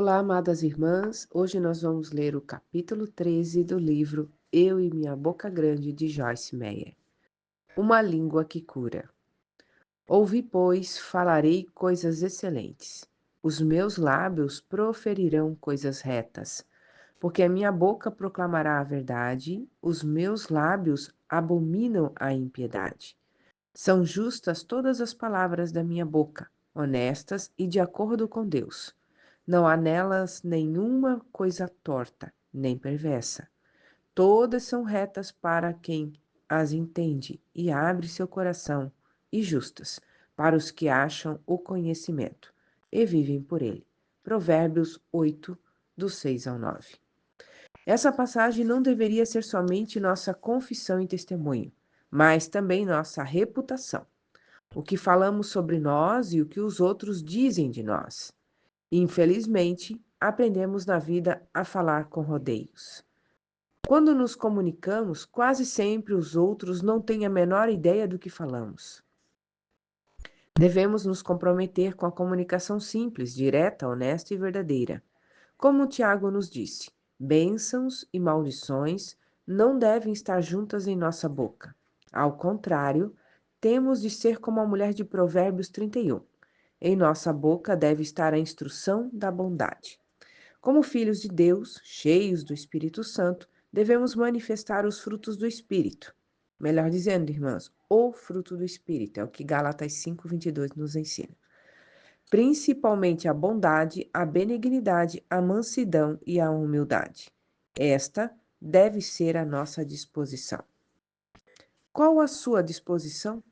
Olá, amadas irmãs. Hoje nós vamos ler o capítulo 13 do livro Eu e Minha Boca Grande, de Joyce Meyer. Uma língua que cura. Ouvi, pois, falarei coisas excelentes. Os meus lábios proferirão coisas retas, porque a minha boca proclamará a verdade, os meus lábios abominam a impiedade. São justas todas as palavras da minha boca, honestas e de acordo com Deus. Não há nelas nenhuma coisa torta, nem perversa. Todas são retas para quem as entende e abre seu coração, e justas para os que acham o conhecimento e vivem por ele. Provérbios 8, do 6 ao 9. Essa passagem não deveria ser somente nossa confissão e testemunho, mas também nossa reputação. O que falamos sobre nós e o que os outros dizem de nós. Infelizmente, aprendemos na vida a falar com rodeios. Quando nos comunicamos, quase sempre os outros não têm a menor ideia do que falamos. Devemos nos comprometer com a comunicação simples, direta, honesta e verdadeira. Como Tiago nos disse, bênçãos e maldições não devem estar juntas em nossa boca. Ao contrário, temos de ser como a mulher de Provérbios 31. Em nossa boca deve estar a instrução da bondade. Como filhos de Deus, cheios do Espírito Santo, devemos manifestar os frutos do Espírito. Melhor dizendo, irmãs, o fruto do Espírito, é o que Gálatas 5:22 nos ensina. Principalmente a bondade, a benignidade, a mansidão e a humildade. Esta deve ser a nossa disposição. Qual a sua disposição?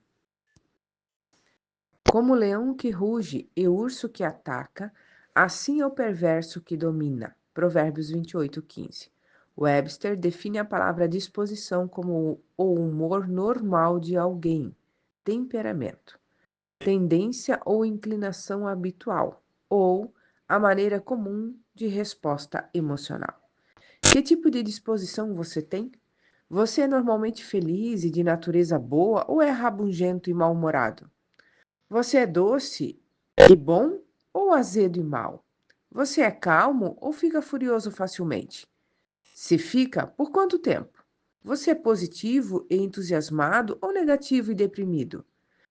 Como o leão que ruge e o urso que ataca, assim é o perverso que domina. Provérbios 28:15. Webster define a palavra disposição como o humor normal de alguém, temperamento, tendência ou inclinação habitual, ou a maneira comum de resposta emocional. Que tipo de disposição você tem? Você é normalmente feliz e de natureza boa ou é rabugento e mal-humorado? Você é doce e bom ou azedo e mau? Você é calmo ou fica furioso facilmente? Se fica, por quanto tempo? Você é positivo e entusiasmado ou negativo e deprimido?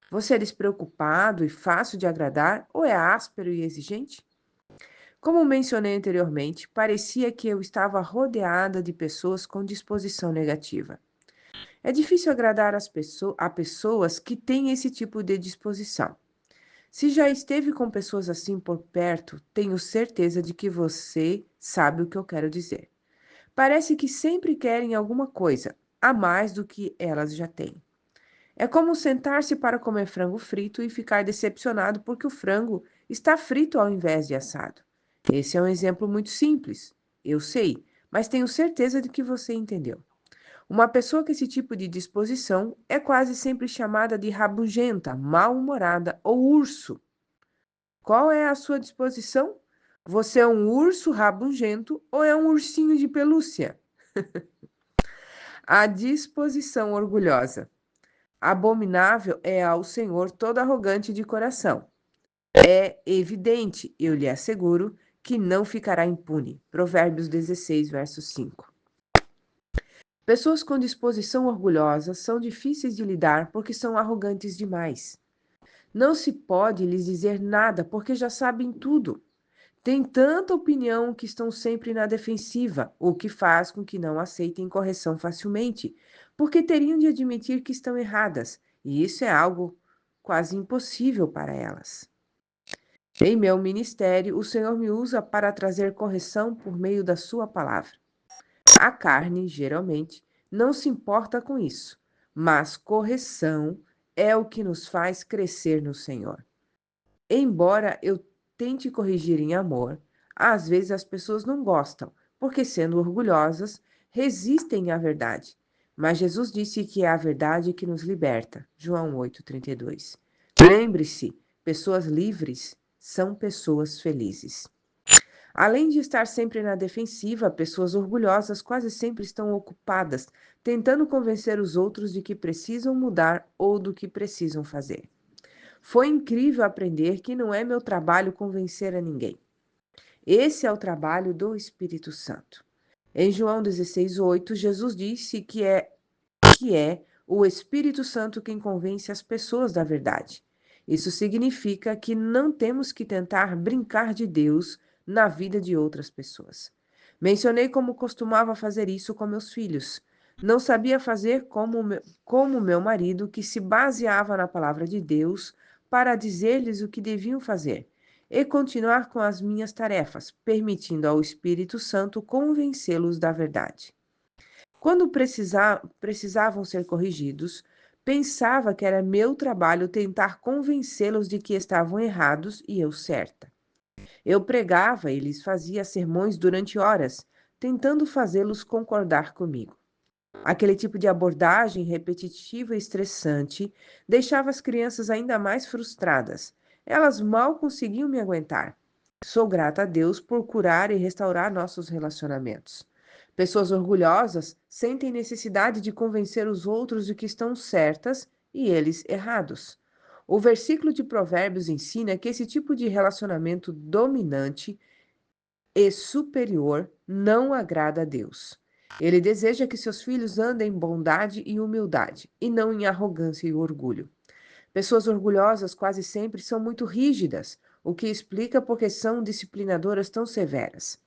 Você é despreocupado e fácil de agradar ou é áspero e exigente? Como mencionei anteriormente, parecia que eu estava rodeada de pessoas com disposição negativa. É difícil agradar a pessoas que têm esse tipo de disposição. Se já esteve com pessoas assim por perto, tenho certeza de que você sabe o que eu quero dizer. Parece que sempre querem alguma coisa a mais do que elas já têm. É como sentar-se para comer frango frito e ficar decepcionado porque o frango está frito ao invés de assado. Esse é um exemplo muito simples, eu sei, mas tenho certeza de que você entendeu. Uma pessoa com esse tipo de disposição é quase sempre chamada de rabugenta, mal-humorada ou urso. Qual é a sua disposição? Você é um urso rabugento ou é um ursinho de pelúcia? A disposição orgulhosa. Abominável é ao Senhor todo arrogante de coração. É evidente, eu lhe asseguro, que não ficará impune. Provérbios 16, verso 5. Pessoas com disposição orgulhosa são difíceis de lidar porque são arrogantes demais. Não se pode lhes dizer nada porque já sabem tudo. Têm tanta opinião que estão sempre na defensiva, o que faz com que não aceitem correção facilmente, porque teriam de admitir que estão erradas, e isso é algo quase impossível para elas. Em meu ministério, o Senhor me usa para trazer correção por meio da sua palavra. A carne, geralmente, não se importa com isso, mas correção é o que nos faz crescer no Senhor. Embora eu tente corrigir em amor, às vezes as pessoas não gostam, porque sendo orgulhosas, resistem à verdade. Mas Jesus disse que é a verdade que nos liberta. João 8:32. Lembre-se, pessoas livres são pessoas felizes. Além de estar sempre na defensiva, pessoas orgulhosas quase sempre estão ocupadas tentando convencer os outros de que precisam mudar ou do que precisam fazer. Foi incrível aprender que não é meu trabalho convencer a ninguém. Esse é o trabalho do Espírito Santo. Em João 16:8, Jesus disse que é o Espírito Santo quem convence as pessoas da verdade. Isso significa que não temos que tentar brincar de Deus na vida de outras pessoas. Mencionei como costumava fazer isso com meus filhos. Não sabia fazer como meu marido, que se baseava na palavra de Deus para dizer-lhes o que deviam fazer e continuar com as minhas tarefas, permitindo ao Espírito Santo convencê-los da verdade. Quando precisavam ser corrigidos, pensava que era meu trabalho tentar convencê-los de que estavam errados e eu certa. Eu pregava e lhes fazia sermões durante horas, tentando fazê-los concordar comigo. Aquele tipo de abordagem repetitiva e estressante deixava as crianças ainda mais frustradas. Elas mal conseguiam me aguentar. Sou grata a Deus por curar e restaurar nossos relacionamentos. Pessoas orgulhosas sentem necessidade de convencer os outros de que estão certas e eles errados. O versículo de Provérbios ensina que esse tipo de relacionamento dominante e superior não agrada a Deus. Ele deseja que seus filhos andem em bondade e humildade, e não em arrogância e orgulho. Pessoas orgulhosas quase sempre são muito rígidas, o que explica porque são disciplinadoras tão severas.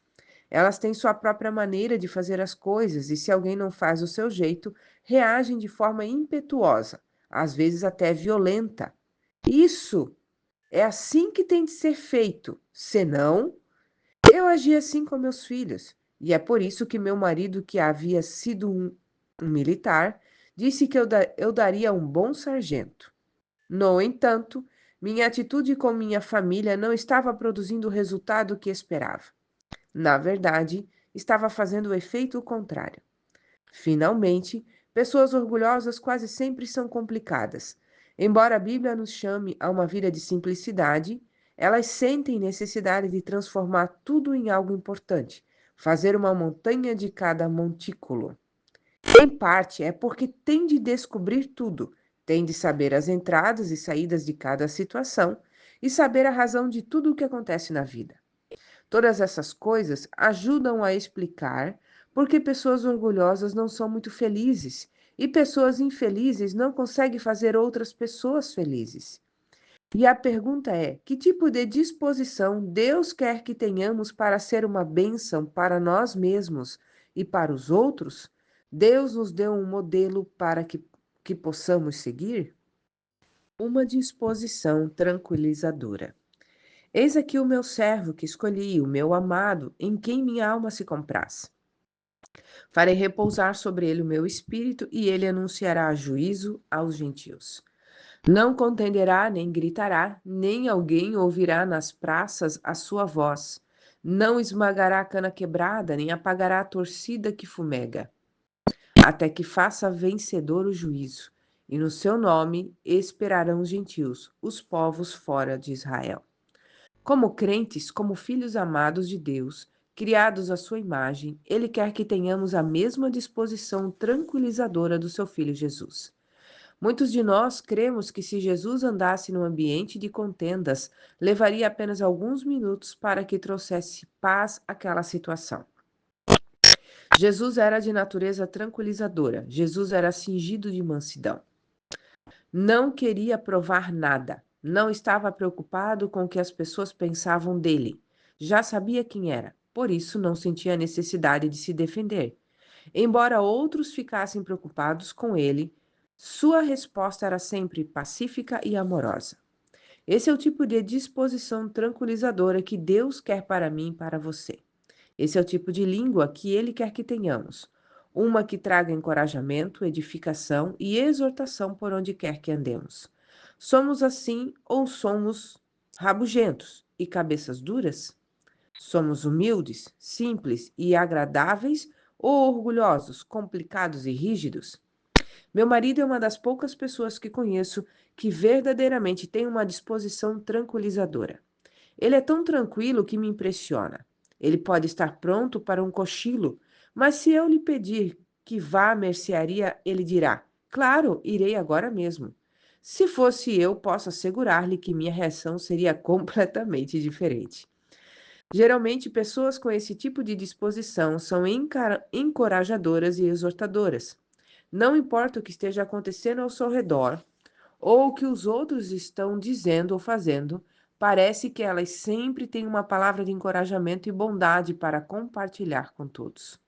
Elas têm sua própria maneira de fazer as coisas, e se alguém não faz do seu jeito, reagem de forma impetuosa, às vezes até violenta. Isso é assim que tem de ser feito, senão eu agi assim com meus filhos, e é por isso que meu marido, que havia sido um militar, disse que eu daria um bom sargento. No entanto, minha atitude com minha família não estava produzindo o resultado que esperava. Na verdade, estava fazendo o efeito contrário. Finalmente, pessoas orgulhosas quase sempre são complicadas. Embora a Bíblia nos chame a uma vida de simplicidade, elas sentem necessidade de transformar tudo em algo importante, fazer uma montanha de cada montículo. Em parte é porque têm de descobrir tudo, têm de saber as entradas e saídas de cada situação e saber a razão de tudo o que acontece na vida. Todas essas coisas ajudam a explicar por que pessoas orgulhosas não são muito felizes e pessoas infelizes não conseguem fazer outras pessoas felizes. E a pergunta é: que tipo de disposição Deus quer que tenhamos para ser uma bênção para nós mesmos e para os outros? Deus nos deu um modelo para que possamos seguir? Uma disposição tranquilizadora. Eis aqui o meu servo que escolhi, o meu amado, em quem minha alma se compraz. Farei repousar sobre ele o meu espírito, e ele anunciará juízo aos gentios. Não contenderá, nem gritará, nem alguém ouvirá nas praças a sua voz. Não esmagará a cana quebrada, nem apagará a torcida que fumega, até que faça vencedor o juízo. E no seu nome esperarão os gentios, os povos fora de Israel. Como crentes, como filhos amados de Deus, criados à sua imagem, Ele quer que tenhamos a mesma disposição tranquilizadora do seu Filho Jesus. Muitos de nós cremos que se Jesus andasse num ambiente de contendas, levaria apenas alguns minutos para que trouxesse paz àquela situação. Jesus era de natureza tranquilizadora, Jesus era cingido de mansidão. Não queria provar nada. Não estava preocupado com o que as pessoas pensavam dele. Já sabia quem era, por isso não sentia necessidade de se defender. Embora outros ficassem preocupados com ele, sua resposta era sempre pacífica e amorosa. Esse é o tipo de disposição tranquilizadora que Deus quer para mim e para você. Esse é o tipo de língua que Ele quer que tenhamos. Uma que traga encorajamento, edificação e exortação por onde quer que andemos. Somos assim ou somos rabugentos e cabeças duras? Somos humildes, simples e agradáveis ou orgulhosos, complicados e rígidos? Meu marido é uma das poucas pessoas que conheço que verdadeiramente tem uma disposição tranquilizadora. Ele é tão tranquilo que me impressiona. Ele pode estar pronto para um cochilo, mas se eu lhe pedir que vá à mercearia, ele dirá: Claro, irei agora mesmo. Se fosse eu, posso assegurar-lhe que minha reação seria completamente diferente. Geralmente, pessoas com esse tipo de disposição são encorajadoras e exortadoras. Não importa o que esteja acontecendo ao seu redor ou o que os outros estão dizendo ou fazendo, parece que elas sempre têm uma palavra de encorajamento e bondade para compartilhar com todos.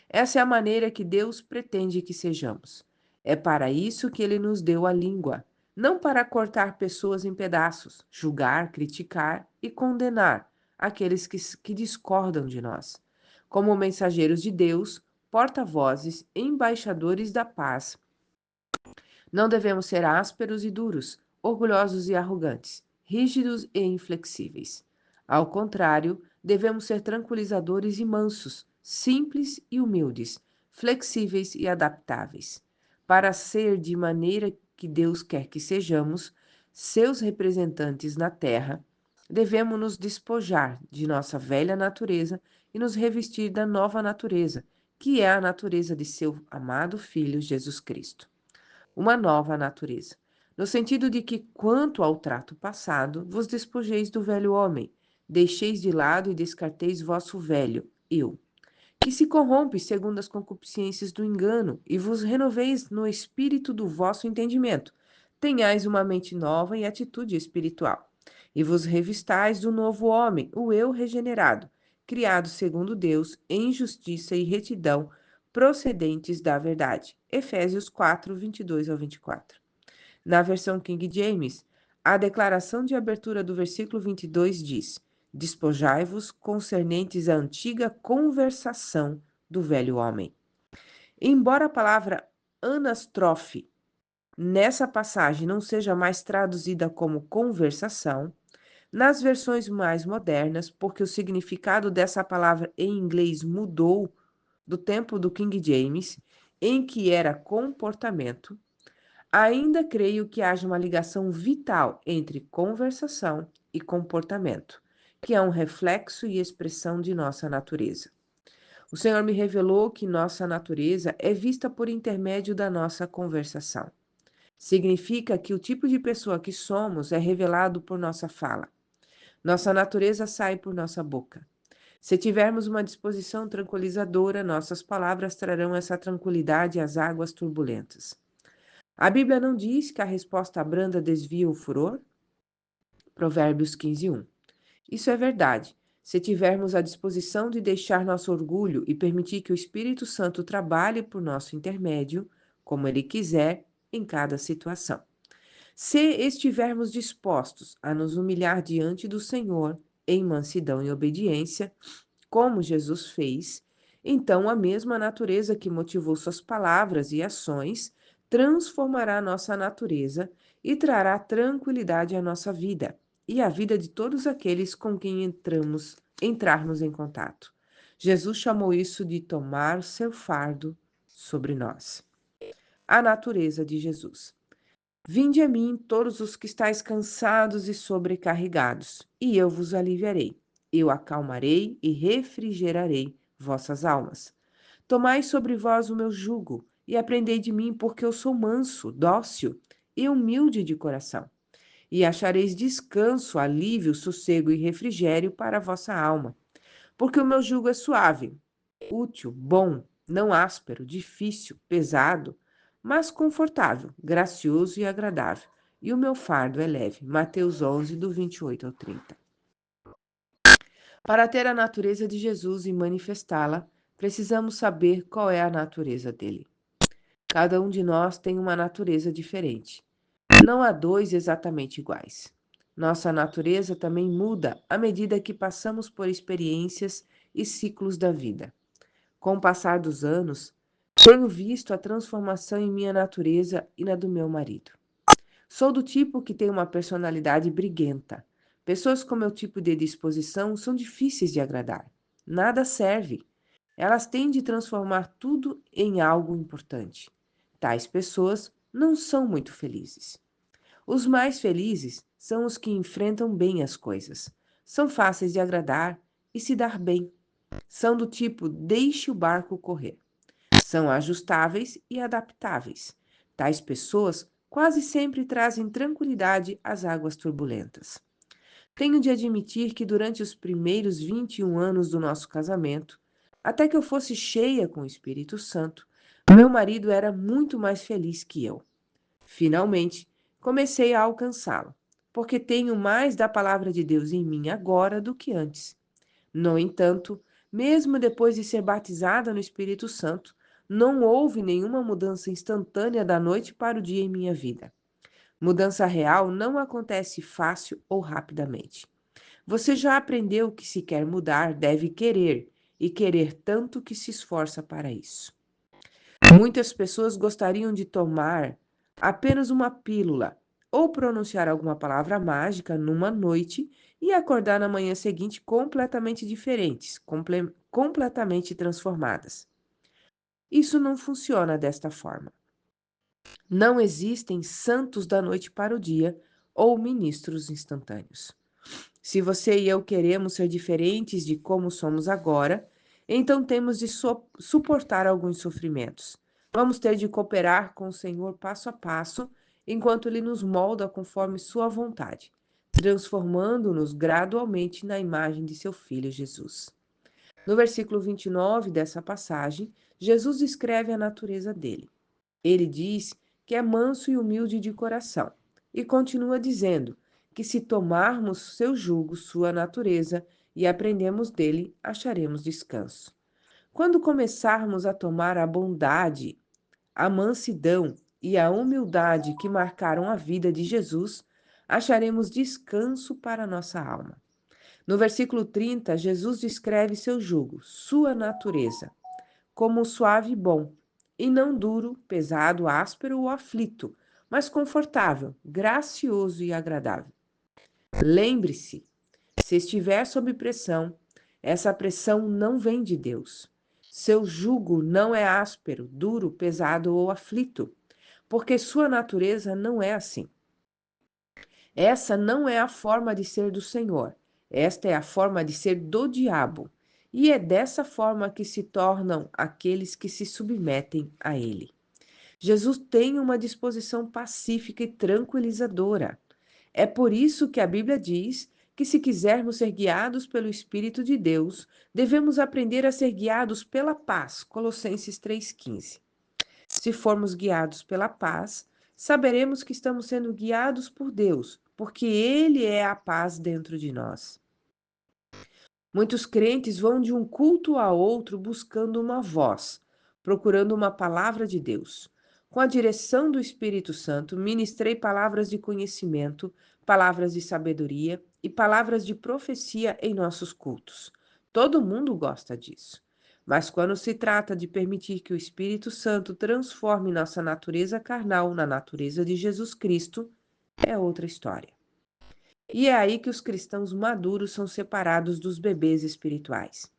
Essa é a maneira que Deus pretende que sejamos. É para isso que ele nos deu a língua, não para cortar pessoas em pedaços, julgar, criticar e condenar aqueles que discordam de nós. Como mensageiros de Deus, porta-vozes, embaixadores da paz, não devemos ser ásperos e duros, orgulhosos e arrogantes, rígidos e inflexíveis. Ao contrário, devemos ser tranquilizadores e mansos, simples e humildes, flexíveis e adaptáveis. Para ser de maneira que Deus quer que sejamos, seus representantes na terra, devemos nos despojar de nossa velha natureza e nos revestir da nova natureza, que é a natureza de seu amado Filho Jesus Cristo, uma nova natureza, no sentido de que, quanto ao trato passado, vos despojeis do velho homem, deixeis de lado e descarteis vosso velho, eu, que se corrompe segundo as concupiscências do engano, e vos renoveis no espírito do vosso entendimento. Tenhais uma mente nova e atitude espiritual, e vos revistais do novo homem, o eu regenerado, criado segundo Deus, em justiça e retidão, procedentes da verdade. Efésios 4, 22 ao 24. Na versão King James, a declaração de abertura do versículo 22 diz: Despojai-vos concernentes à antiga conversação do velho homem. Embora a palavra anastrofe nessa passagem não seja mais traduzida como conversação, nas versões mais modernas, porque o significado dessa palavra em inglês mudou do tempo do King James, em que era comportamento, ainda creio que haja uma ligação vital entre conversação e comportamento, que é um reflexo e expressão de nossa natureza. O Senhor me revelou que nossa natureza é vista por intermédio da nossa conversação. Significa que o tipo de pessoa que somos é revelado por nossa fala. Nossa natureza sai por nossa boca. Se tivermos uma disposição tranquilizadora, nossas palavras trarão essa tranquilidade às águas turbulentas. A Bíblia não diz que a resposta branda desvia o furor? Provérbios 15:1. Isso é verdade, se tivermos a disposição de deixar nosso orgulho e permitir que o Espírito Santo trabalhe por nosso intermédio, como ele quiser, em cada situação. Se estivermos dispostos a nos humilhar diante do Senhor, em mansidão e obediência, como Jesus fez, então a mesma natureza que motivou suas palavras e ações transformará nossa natureza e trará tranquilidade à nossa vida e à vida de todos aqueles com quem entrarmos em contato. Jesus chamou isso de tomar seu fardo sobre nós. A natureza de Jesus. Vinde a mim, todos os que estáis cansados e sobrecarregados, e eu vos aliviarei. Eu acalmarei e refrigerarei vossas almas. Tomai sobre vós o meu jugo, e aprendei de mim, porque eu sou manso, dócil e humilde de coração. E achareis descanso, alívio, sossego e refrigério para a vossa alma. Porque o meu jugo é suave, útil, bom, não áspero, difícil, pesado, mas confortável, gracioso e agradável. E o meu fardo é leve. Mateus 11, do 28 ao 30. Para ter a natureza de Jesus e manifestá-la, precisamos saber qual é a natureza dele. Cada um de nós tem uma natureza diferente. Não há dois exatamente iguais. Nossa natureza também muda à medida que passamos por experiências e ciclos da vida. Com o passar dos anos, tenho visto a transformação em minha natureza e na do meu marido. Sou do tipo que tem uma personalidade briguenta. Pessoas com meu tipo de disposição são difíceis de agradar. Nada serve. Elas têm de transformar tudo em algo importante. Tais pessoas não são muito felizes. Os mais felizes são os que enfrentam bem as coisas. São fáceis de agradar e se dar bem. São do tipo deixe o barco correr. São ajustáveis e adaptáveis. Tais pessoas quase sempre trazem tranquilidade às águas turbulentas. Tenho de admitir que durante os primeiros 21 anos do nosso casamento, até que eu fosse cheia com o Espírito Santo, meu marido era muito mais feliz que eu. Finalmente, comecei a alcançá-lo, porque tenho mais da palavra de Deus em mim agora do que antes. No entanto, mesmo depois de ser batizada no Espírito Santo, não houve nenhuma mudança instantânea da noite para o dia em minha vida. Mudança real não acontece fácil ou rapidamente. Você já aprendeu que se quer mudar, deve querer, e querer tanto que se esforça para isso. Muitas pessoas gostariam de tomar apenas uma pílula ou pronunciar alguma palavra mágica numa noite e acordar na manhã seguinte completamente diferentes, completamente transformadas. Isso não funciona desta forma. Não existem santos da noite para o dia ou ministros instantâneos. Se você e eu queremos ser diferentes de como somos agora, então temos de suportar alguns sofrimentos. Vamos ter de cooperar com o Senhor passo a passo, enquanto Ele nos molda conforme Sua vontade, transformando-nos gradualmente na imagem de Seu Filho Jesus. No versículo 29 dessa passagem, Jesus descreve a natureza dele. Ele diz que é manso e humilde de coração, e continua dizendo que se tomarmos seu jugo, sua natureza, e aprendemos dele, acharemos descanso. Quando começarmos a tomar a bondade, a mansidão e a humildade que marcaram a vida de Jesus, acharemos descanso para a nossa alma. No versículo 30, Jesus descreve seu jugo, sua natureza, como suave e bom, e não duro, pesado, áspero ou aflito, mas confortável, gracioso e agradável. Lembre-se, se estiver sob pressão, essa pressão não vem de Deus. Seu jugo não é áspero, duro, pesado ou aflito, porque sua natureza não é assim. Essa não é a forma de ser do Senhor. Esta é a forma de ser do diabo. E é dessa forma que se tornam aqueles que se submetem a ele. Jesus tem uma disposição pacífica e tranquilizadora. É por isso que a Bíblia diz que, se quisermos ser guiados pelo Espírito de Deus, devemos aprender a ser guiados pela paz. Colossenses 3,15. Se formos guiados pela paz, saberemos que estamos sendo guiados por Deus, porque Ele é a paz dentro de nós. Muitos crentes vão de um culto a outro buscando uma voz, procurando uma palavra de Deus. Com a direção do Espírito Santo, ministrei palavras de conhecimento, palavras de sabedoria e palavras de profecia em nossos cultos. Todo mundo gosta disso. Mas quando se trata de permitir que o Espírito Santo transforme nossa natureza carnal na natureza de Jesus Cristo, é outra história. E é aí que os cristãos maduros são separados dos bebês espirituais.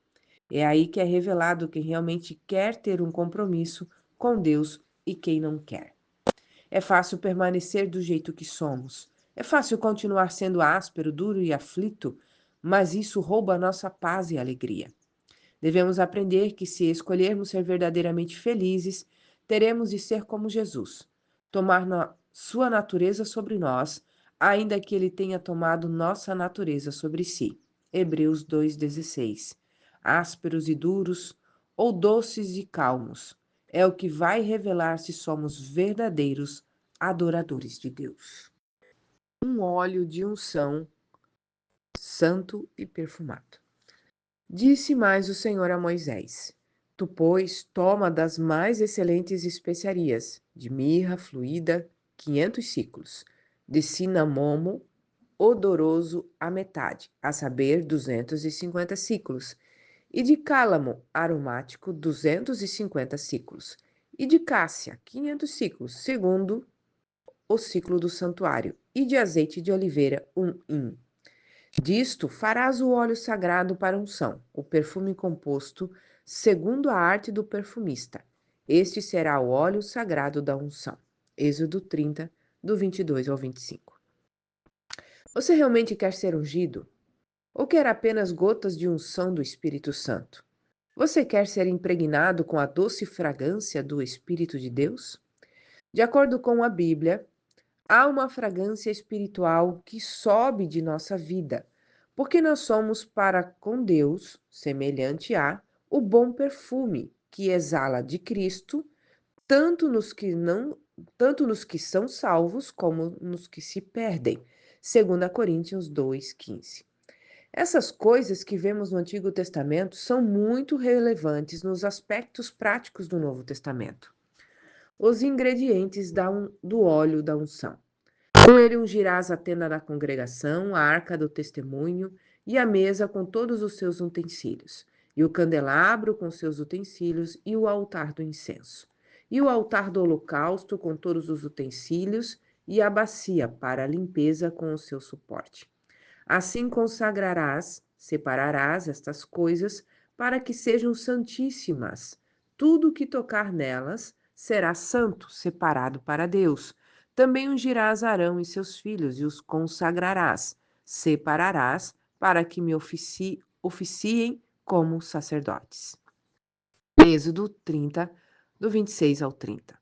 É aí que é revelado quem realmente quer ter um compromisso com Deus e quem não quer. É fácil permanecer do jeito que somos. É fácil continuar sendo áspero, duro e aflito, mas isso rouba a nossa paz e alegria. Devemos aprender que, se escolhermos ser verdadeiramente felizes, teremos de ser como Jesus, tomar sua natureza sobre nós, ainda que ele tenha tomado nossa natureza sobre si. Hebreus 2,16. Ásperos e duros, ou doces e calmos, é o que vai revelar se somos verdadeiros adoradores de Deus. Um óleo de unção santo e perfumado. Disse mais o Senhor a Moisés: Tu, pois, toma das mais excelentes especiarias, de mirra fluída, 500 siclos, de cinamomo odoroso a metade, a saber, 250 siclos, e de cálamo aromático, 250 siclos, e de cássia, 500 siclos, segundo o ciclo do santuário, e de azeite de oliveira, 1 hin. Disto farás o óleo sagrado para unção, o perfume composto segundo a arte do perfumista. Este será o óleo sagrado da unção. Êxodo 30, do 22 ao 25. Você realmente quer ser ungido? Ou quer apenas gotas de unção do Espírito Santo? Você quer ser impregnado com a doce fragrância do Espírito de Deus? De acordo com a Bíblia, Há uma fragrância espiritual que sobe de nossa vida, porque nós somos para com Deus, semelhante a o bom perfume que exala de Cristo, tanto nos que não, tanto nos que são salvos como nos que se perdem. 2 Coríntios 2:15. Essas coisas que vemos no Antigo Testamento são muito relevantes nos aspectos práticos do Novo Testamento. Os ingredientes do óleo da unção. Com ele ungirás a tenda da congregação, a arca do testemunho e a mesa com todos os seus utensílios, e o candelabro com seus utensílios e o altar do incenso, e o altar do holocausto com todos os utensílios e a bacia para a limpeza com o seu suporte. Assim consagrarás, separarás estas coisas para que sejam santíssimas. Tudo que tocar nelas será santo, separado para Deus. Também ungirás Arão e seus filhos e os consagrarás. Separarás para que me oficiem como sacerdotes. Êxodo 30, do 26 ao 30.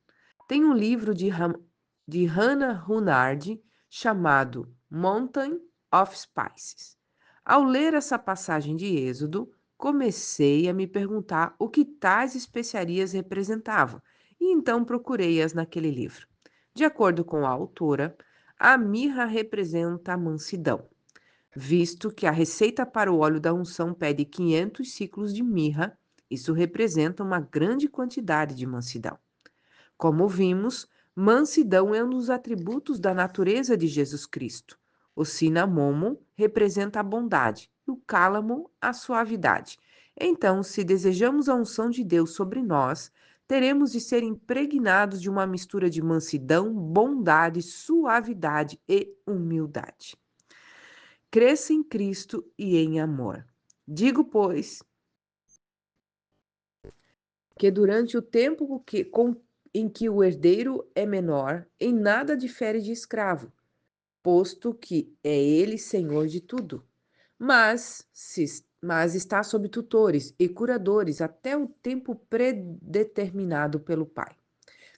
Tem um livro de Hannah Hurnard chamado Mountain of Spices. Ao ler essa passagem de Êxodo, comecei a me perguntar o que tais especiarias representavam, e então procurei-as naquele livro. De acordo com a autora, a mirra representa a mansidão, visto que a receita para o óleo da unção pede 500 ciclos de mirra. Isso representa uma grande quantidade de mansidão. Como vimos, mansidão é um dos atributos da natureza de Jesus Cristo. O cinamomo representa a bondade e o cálamo a suavidade. Então, se desejamos a unção de Deus sobre nós, teremos de ser impregnados de uma mistura de mansidão, bondade, suavidade e humildade. Cresça em Cristo e em amor. Digo, pois, que durante o tempo em que o herdeiro é menor, em nada difere de escravo, posto que é ele senhor de tudo, mas está sob tutores e curadores até o tempo predeterminado pelo Pai.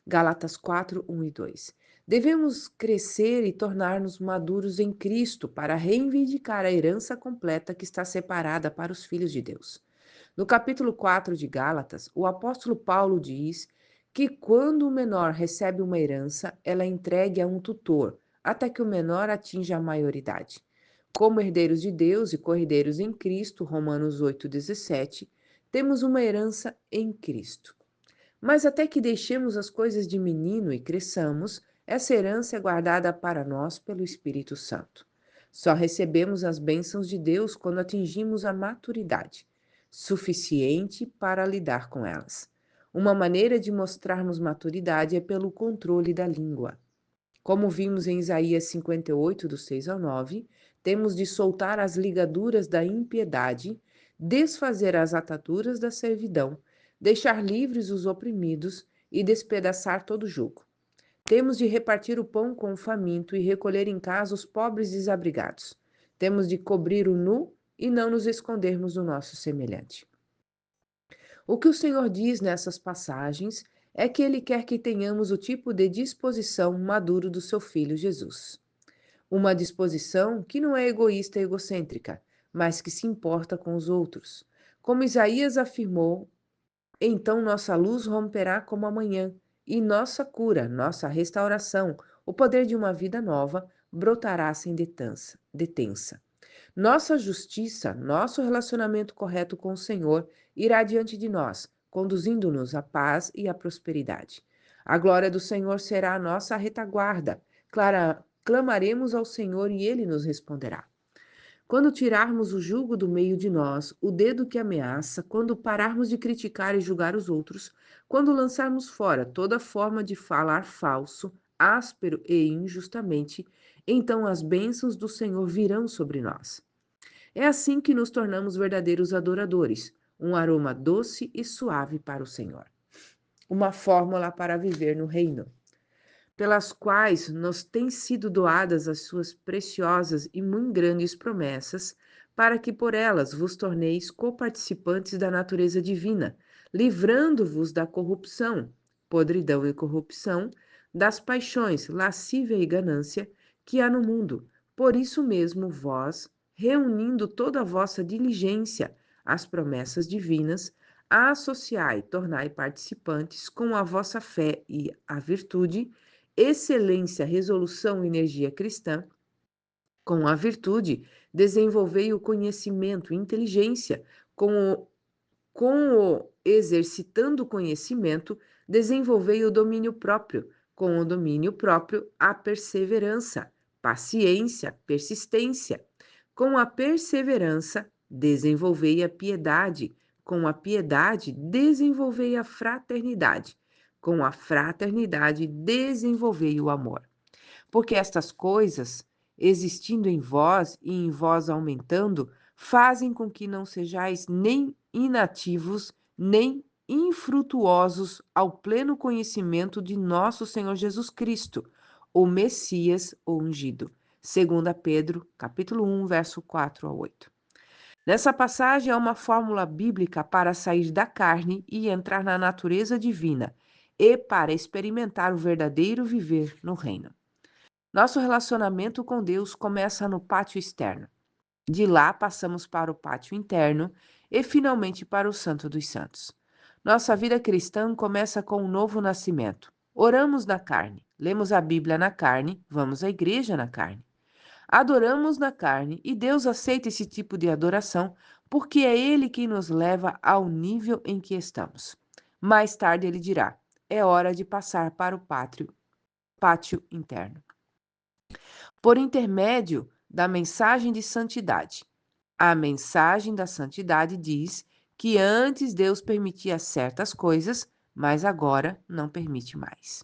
Gálatas 4, 1 e 2. Devemos crescer e tornar-nos maduros em Cristo para reivindicar a herança completa que está separada para os filhos de Deus. No capítulo 4 de Gálatas, o apóstolo Paulo diz que quando o menor recebe uma herança, ela é entregue a um tutor, até que o menor atinja a maioridade. Como herdeiros de Deus e co-herdeiros em Cristo, Romanos 8,17, temos uma herança em Cristo. Mas até que deixemos as coisas de menino e cresçamos, essa herança é guardada para nós pelo Espírito Santo. Só recebemos as bênçãos de Deus quando atingimos a maturidade suficiente para lidar com elas. Uma maneira de mostrarmos maturidade é pelo controle da língua. Como vimos em Isaías 58, do 6 ao 9, temos de soltar as ligaduras da impiedade, desfazer as ataduras da servidão, deixar livres os oprimidos e despedaçar todo jugo. Temos de repartir o pão com o faminto e recolher em casa os pobres desabrigados. Temos de cobrir o nu e não nos escondermos do nosso semelhante. O que o Senhor diz nessas passagens é que Ele quer que tenhamos o tipo de disposição maduro do seu Filho Jesus. Uma disposição que não é egoísta e egocêntrica, mas que se importa com os outros. Como Isaías afirmou, então nossa luz romperá como a manhã, e nossa cura, nossa restauração, o poder de uma vida nova, brotará sem detença. Nossa justiça, nosso relacionamento correto com o Senhor irá diante de nós, conduzindo-nos à paz e à prosperidade. A glória do Senhor será a nossa retaguarda. Clamaremos ao Senhor e ele nos responderá. Quando tirarmos o jugo do meio de nós, o dedo que ameaça, quando pararmos de criticar e julgar os outros, quando lançarmos fora toda forma de falar falso, áspero e injustamente, então as bênçãos do Senhor virão sobre nós. É assim que nos tornamos verdadeiros adoradores, um aroma doce e suave para o Senhor. Uma fórmula para viver no reino, pelas quais nos têm sido doadas as suas preciosas e muito grandes promessas, para que por elas vos torneis coparticipantes da natureza divina, livrando-vos da corrupção, podridão e corrupção, das paixões, lascívia e ganância que há no mundo. Por isso mesmo, vós, reunindo toda a vossa diligência às promessas divinas, a associai, tornai participantes com a vossa fé e a virtude, excelência, resolução e energia cristã. Com a virtude, desenvolvei o conhecimento, inteligência, com o exercitando o conhecimento, desenvolvei o domínio próprio. Com o domínio próprio, a perseverança, paciência, persistência. Com a perseverança, desenvolvei a piedade. Com a piedade, desenvolvei a fraternidade. Com a fraternidade, desenvolvei o amor. Porque estas coisas, existindo em vós e em vós aumentando, fazem com que não sejais nem inativos, nem infrutuosos ao pleno conhecimento de nosso Senhor Jesus Cristo, o Messias, o ungido. 2 Pedro, capítulo 1, verso 4 a 8. Nessa passagem há uma fórmula bíblica para sair da carne e entrar na natureza divina, e para experimentar o verdadeiro viver no reino. Nosso relacionamento com Deus começa no pátio externo. De lá passamos para o pátio interno e finalmente para o Santo dos Santos. Nossa vida cristã começa com um novo nascimento. Oramos na carne, lemos a Bíblia na carne, vamos à igreja na carne. Adoramos na carne e Deus aceita esse tipo de adoração porque é Ele quem nos leva ao nível em que estamos. Mais tarde ele dirá: é hora de passar para o pátio interno. Por intermédio da mensagem de santidade. A mensagem da santidade diz que antes Deus permitia certas coisas, mas agora não permite mais.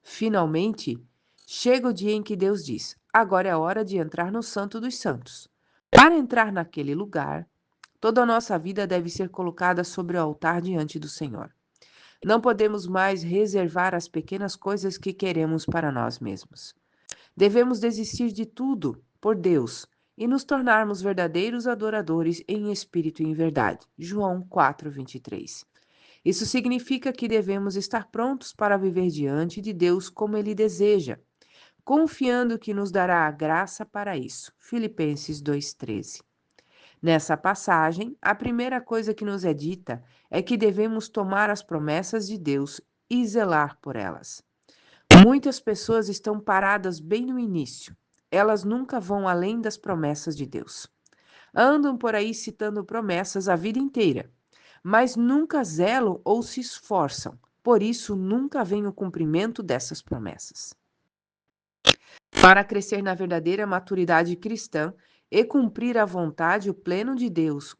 Finalmente, chega o dia em que Deus diz: agora é a hora de entrar no Santo dos Santos. Para entrar naquele lugar, toda a nossa vida deve ser colocada sobre o altar diante do Senhor. Não podemos mais reservar as pequenas coisas que queremos para nós mesmos. Devemos desistir de tudo por Deus e nos tornarmos verdadeiros adoradores em espírito e em verdade. João 4:23. Isso significa que devemos estar prontos para viver diante de Deus como Ele deseja, confiando que nos dará a graça para isso. Filipenses 2:13. Nessa passagem, a primeira coisa que nos é dita é que devemos tomar as promessas de Deus e zelar por elas. Muitas pessoas estão paradas bem no início. Elas nunca vão além das promessas de Deus. Andam por aí citando promessas a vida inteira, mas nunca zelam ou se esforçam. Por isso, nunca vem o cumprimento dessas promessas. Para crescer na verdadeira maturidade cristã e cumprir a vontade, o plano de Deus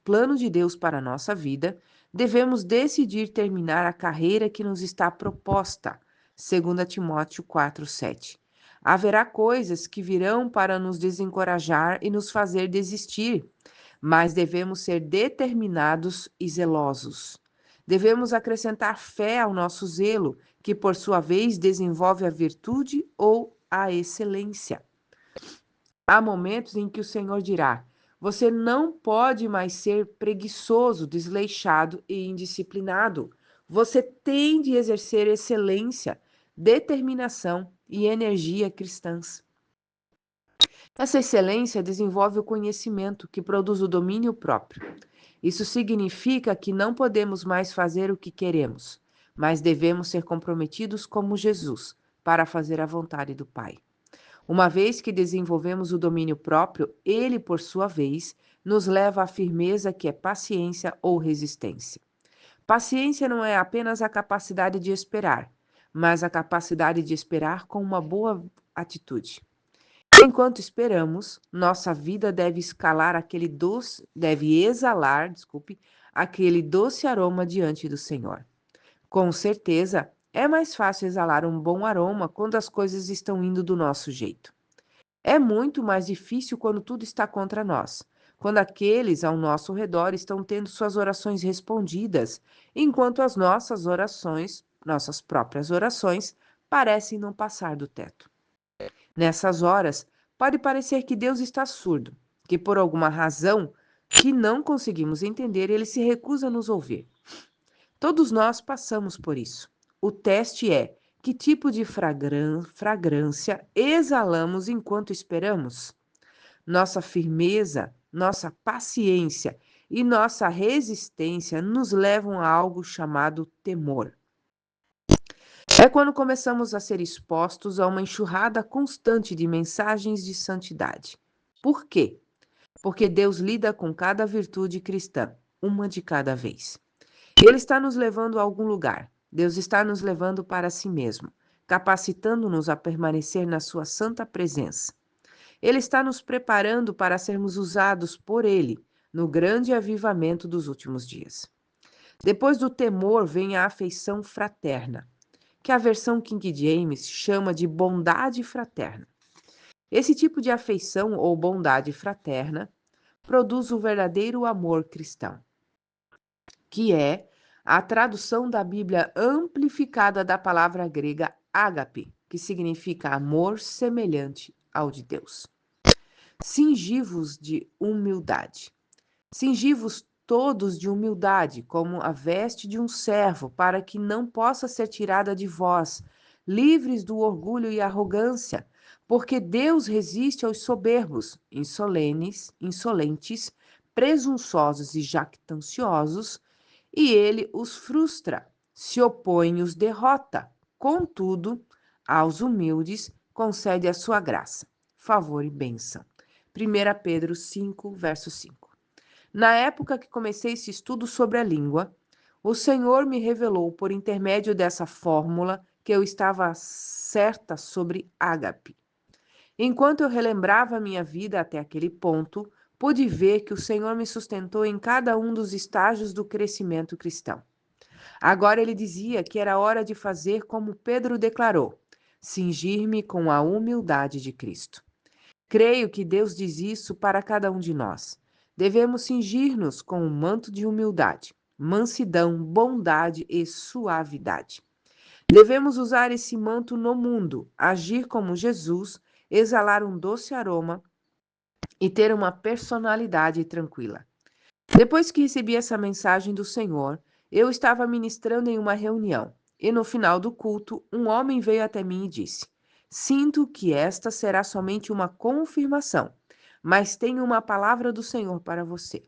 para a nossa vida, devemos decidir terminar a carreira que nos está proposta. 2 Timóteo 4:7. Haverá coisas que virão para nos desencorajar e nos fazer desistir, mas devemos ser determinados e zelosos. Devemos acrescentar fé ao nosso zelo, que por sua vez desenvolve a virtude ou a excelência. Há momentos em que o Senhor dirá: você não pode mais ser preguiçoso, desleixado e indisciplinado. Você tem de exercer excelência, determinação e energia cristãs. Essa excelência desenvolve o conhecimento, que produz o domínio próprio. Isso significa que não podemos mais fazer o que queremos, mas devemos ser comprometidos como Jesus, para fazer a vontade do Pai. Uma vez que desenvolvemos o domínio próprio, ele, por sua vez, nos leva à firmeza que é paciência ou resistência. Paciência não é apenas a capacidade de esperar, mas a capacidade de esperar com uma boa atitude. Enquanto esperamos, nossa vida deve exalar, aquele doce aroma diante do Senhor. Com certeza, é mais fácil exalar um bom aroma quando as coisas estão indo do nosso jeito. É muito mais difícil quando tudo está contra nós, quando aqueles ao nosso redor estão tendo suas orações respondidas, enquanto as nossas próprias orações, parecem não passar do teto. Nessas horas, pode parecer que Deus está surdo, que por alguma razão que não conseguimos entender, ele se recusa a nos ouvir. Todos nós passamos por isso. O teste é: Que tipo de fragrância exalamos enquanto esperamos? Nossa firmeza, nossa paciência e nossa resistência nos levam a algo chamado temor. É quando começamos a ser expostos a uma enxurrada constante de mensagens de santidade. Por quê? Porque Deus lida com cada virtude cristã, uma de cada vez. Ele está nos levando a algum lugar. Deus está nos levando para si mesmo, capacitando-nos a permanecer na sua santa presença. Ele está nos preparando para sermos usados por Ele no grande avivamento dos últimos dias. Depois do temor vem a afeição fraterna, que a versão King James chama de bondade fraterna. Esse tipo de afeição ou bondade fraterna produz o verdadeiro amor cristão, que é a tradução da Bíblia amplificada da palavra grega ágape, que significa amor semelhante ao de Deus. Cingivos de humildade. Cingivos todos de humildade, como a veste de um servo, para que não possa ser tirada de vós, livres do orgulho e arrogância, porque Deus resiste aos soberbos, insolentes, presunçosos e jactanciosos, e ele os frustra, se opõe e os derrota. Contudo, aos humildes concede a sua graça, favor e bênção. 1 Pedro 5, verso 5. Na época que comecei esse estudo sobre a língua, o Senhor me revelou por intermédio dessa fórmula que eu estava certa sobre ágape. Enquanto eu relembrava minha vida até aquele ponto, pude ver que o Senhor me sustentou em cada um dos estágios do crescimento cristão. Agora ele dizia que era hora de fazer como Pedro declarou: cingir-me com a humildade de Cristo. Creio que Deus diz isso para cada um de nós. Devemos cingir-nos com um manto de humildade, mansidão, bondade e suavidade. Devemos usar esse manto no mundo, agir como Jesus, exalar um doce aroma e ter uma personalidade tranquila. Depois que recebi essa mensagem do Senhor, eu estava ministrando em uma reunião e no final do culto, um homem veio até mim e disse: Sinto que esta será somente uma confirmação, mas tenho uma palavra do Senhor para você.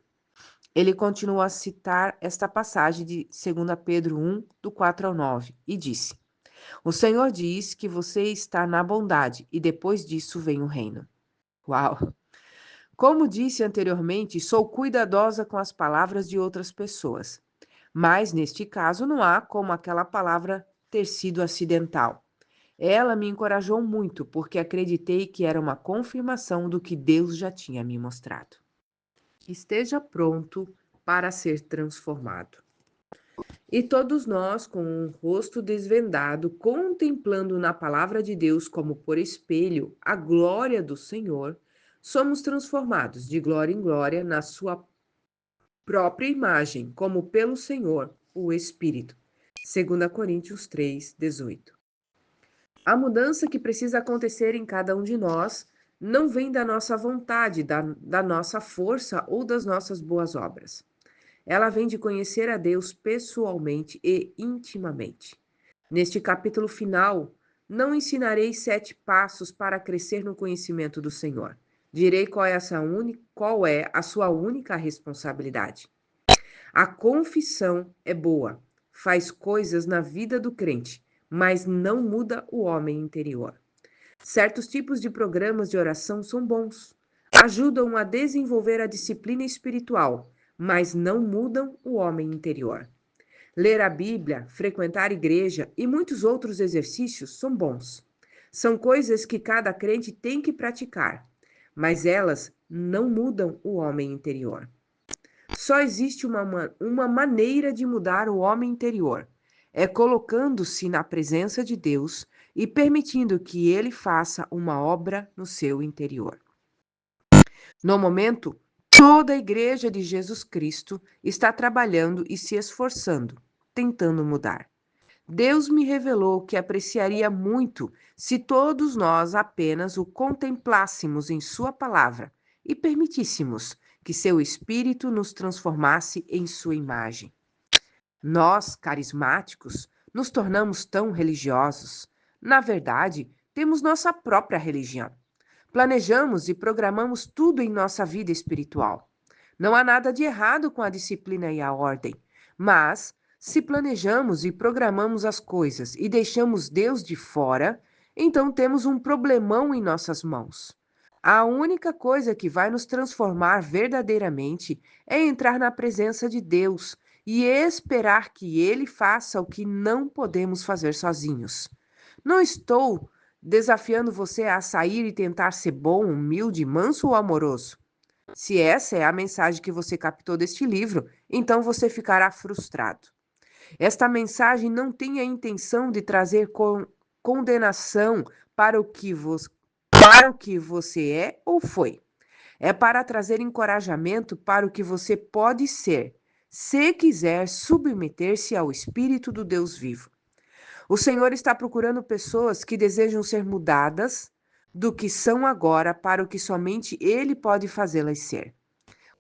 Ele continuou a citar esta passagem de 2 Pedro 1, do 4 ao 9, e disse: O Senhor diz que você está na bondade e depois disso vem o reino. Uau! Como disse anteriormente, sou cuidadosa com as palavras de outras pessoas, mas neste caso não há como aquela palavra ter sido acidental. Ela me encorajou muito porque acreditei que era uma confirmação do que Deus já tinha me mostrado. Esteja pronto para ser transformado. E todos nós, com o rosto desvendado, contemplando na palavra de Deus como por espelho a glória do Senhor, somos transformados de glória em glória na sua própria imagem, como pelo Senhor, o Espírito. 2 Coríntios 3, 18. A mudança que precisa acontecer em cada um de nós não vem da nossa vontade, da nossa força ou das nossas boas obras. Ela vem de conhecer a Deus pessoalmente e intimamente. Neste capítulo final, não ensinarei 7 passos para crescer no conhecimento do Senhor. Direi qual é a sua única responsabilidade. A confissão é boa, faz coisas na vida do crente, mas não muda o homem interior. Certos tipos de programas de oração são bons, ajudam a desenvolver a disciplina espiritual, mas não mudam o homem interior. Ler a Bíblia, frequentar a igreja e muitos outros exercícios são bons. São coisas que cada crente tem que praticar, mas elas não mudam o homem interior. Só existe uma maneira de mudar o homem interior. É colocando-se na presença de Deus e permitindo que Ele faça uma obra no seu interior. No momento, toda a Igreja de Jesus Cristo está trabalhando e se esforçando, tentando mudar. Deus me revelou que apreciaria muito se todos nós apenas o contemplássemos em Sua palavra e permitíssemos que seu Espírito nos transformasse em Sua imagem. Nós, carismáticos, nos tornamos tão religiosos? Na verdade, temos nossa própria religião. Planejamos e programamos tudo em nossa vida espiritual. Não há nada de errado com a disciplina e a ordem, mas se planejamos e programamos as coisas e deixamos Deus de fora, então temos um problemão em nossas mãos. A única coisa que vai nos transformar verdadeiramente é entrar na presença de Deus e esperar que Ele faça o que não podemos fazer sozinhos. Não estou desafiando você a sair e tentar ser bom, humilde, manso ou amoroso. Se essa é a mensagem que você captou deste livro, então você ficará frustrado. Esta mensagem não tem a intenção de trazer condenação para o que você é ou foi. É para trazer encorajamento para o que você pode ser, se quiser submeter-se ao Espírito do Deus vivo. O Senhor está procurando pessoas que desejam ser mudadas do que são agora para o que somente Ele pode fazê-las ser.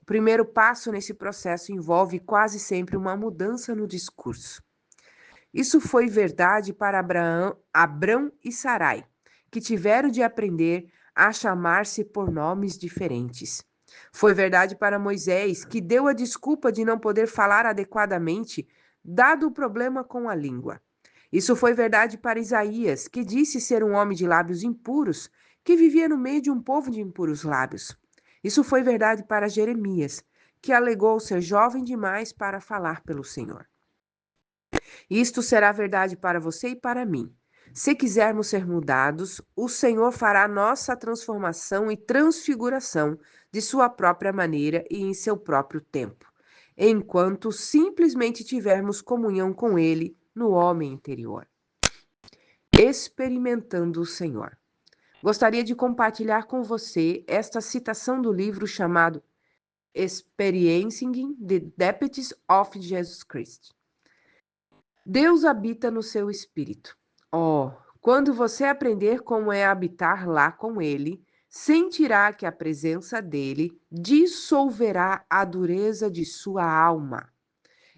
O primeiro passo nesse processo envolve quase sempre uma mudança no discurso. Isso foi verdade para Abrão e Sarai, que tiveram de aprender a chamar-se por nomes diferentes. Foi verdade para Moisés, que deu a desculpa de não poder falar adequadamente, dado o problema com a língua. Isso foi verdade para Isaías, que disse ser um homem de lábios impuros, que vivia no meio de um povo de impuros lábios. Isso foi verdade para Jeremias, que alegou ser jovem demais para falar pelo Senhor. Isto será verdade para você e para mim. Se quisermos ser mudados, o Senhor fará nossa transformação e transfiguração de sua própria maneira e em seu próprio tempo, enquanto simplesmente tivermos comunhão com Ele no homem interior. Experimentando o Senhor. Gostaria de compartilhar com você esta citação do livro chamado Experiencing the Depths of Jesus Christ. Deus habita no seu espírito. Oh, quando você aprender como é habitar lá com Ele, sentirá que a presença dele dissolverá a dureza de sua alma.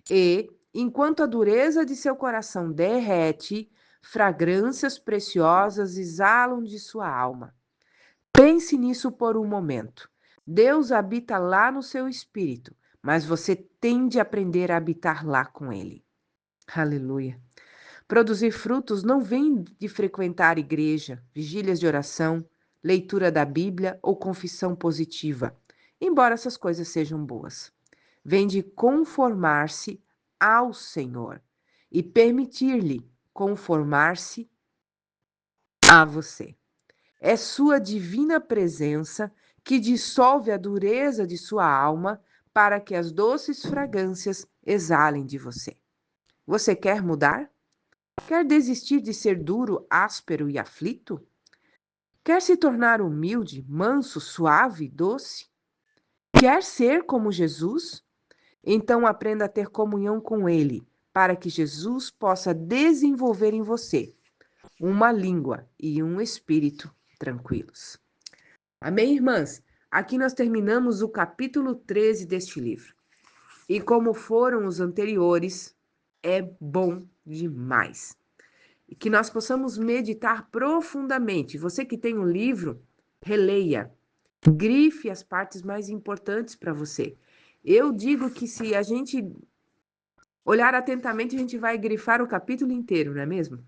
E, enquanto a dureza de seu coração derrete, fragrâncias preciosas exalam de sua alma. Pense nisso por um momento. Deus habita lá no seu espírito, mas você tem de aprender a habitar lá com Ele. Aleluia. Produzir frutos não vem de frequentar igreja, vigílias de oração, leitura da Bíblia ou confissão positiva, embora essas coisas sejam boas. Vem de conformar-se ao Senhor e permitir-lhe conformar-se a você. É sua divina presença que dissolve a dureza de sua alma para que as doces fragrâncias exalem de você. Você quer mudar? Quer desistir de ser duro, áspero e aflito? Quer se tornar humilde, manso, suave, doce? Quer ser como Jesus? Então aprenda a ter comunhão com Ele, para que Jesus possa desenvolver em você uma língua e um espírito tranquilos. Amém, irmãs? Aqui nós terminamos o capítulo 13 deste livro. E como foram os anteriores, é bom demais. E que nós possamos meditar profundamente. Você que tem um livro, releia. Grife as partes mais importantes para você. Eu digo que se a gente olhar atentamente, a gente vai grifar o capítulo inteiro, não é mesmo?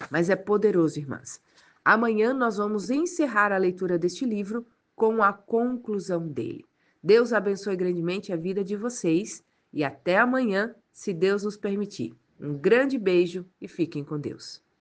Mas é poderoso, irmãs. Amanhã nós vamos encerrar a leitura deste livro com a conclusão dele. Deus abençoe grandemente a vida de vocês e até amanhã, se Deus nos permitir. Um grande beijo e fiquem com Deus.